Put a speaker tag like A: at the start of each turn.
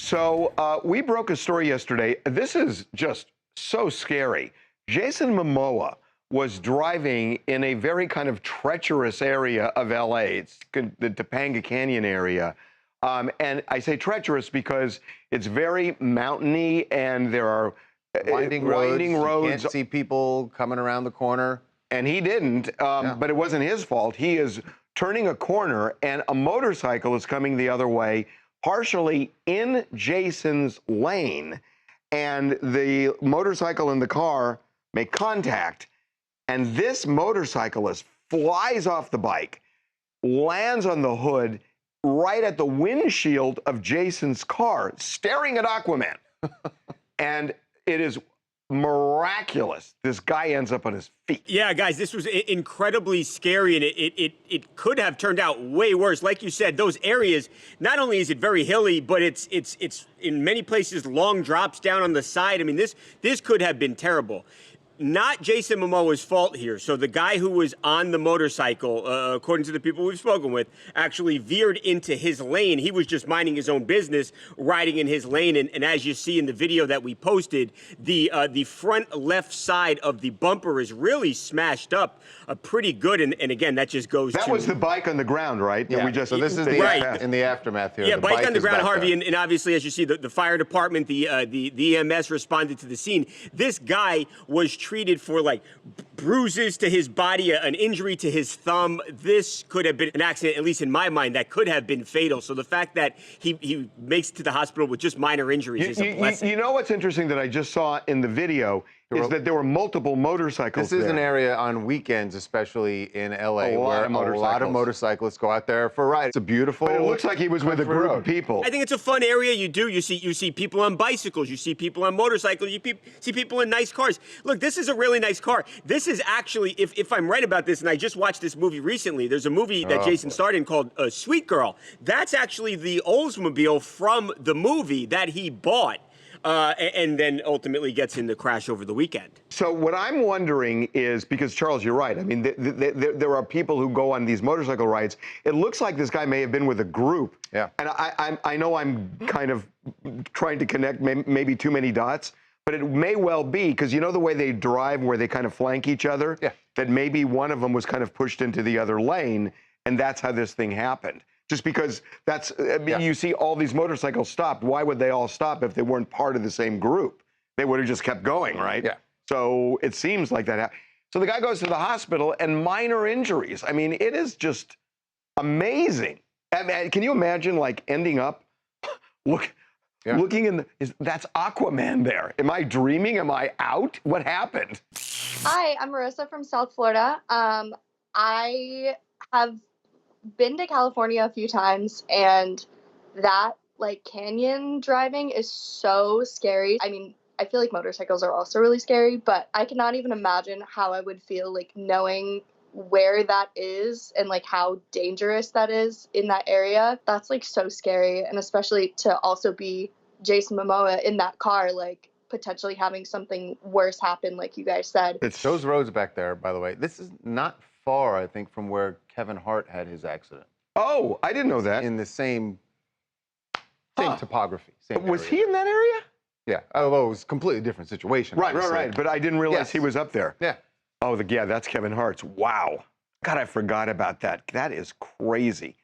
A: So we broke a story yesterday. This is just so scary. Jason Momoa was driving in a very kind of treacherous area of LA. It's the Topanga Canyon area. And I say treacherous because it's very mountainy and there are
B: winding roads. You
A: roads.
B: can't see people coming around the corner.
A: And he didn't, but it wasn't his fault. He is turning a corner and a motorcycle is coming the other way, partially in Jason's lane. And the motorcycle and the car make contact. And this motorcyclist flies off the bike, lands on the hood right at the windshield of Jason's car, staring at Aquaman. And it is miraculous. This guy ends up on his feet.
C: Yeah, guys, this was incredibly scary, and it could have turned out way worse. Like you said, those areas, not only is it very hilly, but it's in many places long drops down on the side. I mean, this could have been terrible. Not Jason Momoa's fault here. So the guy who was on the motorcycle, according to the people we've spoken with, actually veered into his lane. He was just minding his own business, riding in his lane. And as you see in the video that we posted, the front left side of the bumper is really smashed up pretty good. And again, that just goes
A: That
C: to...
A: was the bike on the ground, right?
B: Yeah.
A: We just,
B: so this is the
C: right.
B: in the aftermath here.
C: Yeah,
B: the
C: bike on the ground, Harvey,
B: and
C: and obviously, as you see, the fire department, the EMS responded to the scene. This guy was treated for like bruises to his body, an injury to his thumb. This could have been an accident, at least in my mind, that could have been fatal. So the fact that he makes it to the hospital with just minor injuries is a blessing.
A: You know what's interesting that I just saw in the video is that there were multiple motorcycles
B: This is
A: there.
B: an area on weekends, especially in LA, where a lot of motorcyclists go out there for a ride. It's a beautiful...
A: But it looks like he was with a group of people.
C: I think it's a fun area. You see people on bicycles, you see people on motorcycles, you see people in nice cars. Look, this is a really nice car. This is actually, if I'm right about this, and I just watched this movie recently, there's a movie that Jason starred in called Sweet Girl. That's actually the Oldsmobile from the movie that he bought. And then ultimately gets in the crash over the weekend.
A: So what I'm wondering is, because Charles, you're right. I mean, there are people who go on these motorcycle rides. It looks like this guy may have been with a group.
B: Yeah.
A: And I know I'm kind of trying to connect maybe too many dots, but it may well be, because you know the way they drive where they kind of flank each other?
B: Yeah.
A: That maybe one of them was kind of pushed into the other lane, and that's how this thing happened. Just because that's, I mean, you see all these motorcycles stopped. Why would they all stop if they weren't part of the same group? They would have just kept going, right?
B: Yeah.
A: So it seems like that happened. So the guy goes to the hospital and minor injuries. I mean, it is just amazing. I mean, can you imagine like ending up looking in that's Aquaman there. Am I dreaming? Am I out? What happened?
D: Hi, I'm Marissa from South Florida. I have been to California a few times, and that like canyon driving is so scary. I mean, I feel like motorcycles are also really scary, but I cannot even imagine how I would feel like knowing where that is and like how dangerous that is in that area. That's like so scary, and especially to also be Jason Momoa in that car, like potentially having something worse happen, like you guys said.
B: It's those roads back there, by the way. This is not far, I think, from where Kevin Hart had his accident.
A: Oh, I didn't know that.
B: In the same topography. Same
A: Was
B: area.
A: he in that area?
B: Yeah, although it was a completely different situation.
A: Right. But I didn't realize he was up there.
B: Yeah.
A: Oh, yeah, that's Kevin Hart's. Wow. God, I forgot about that. That is crazy.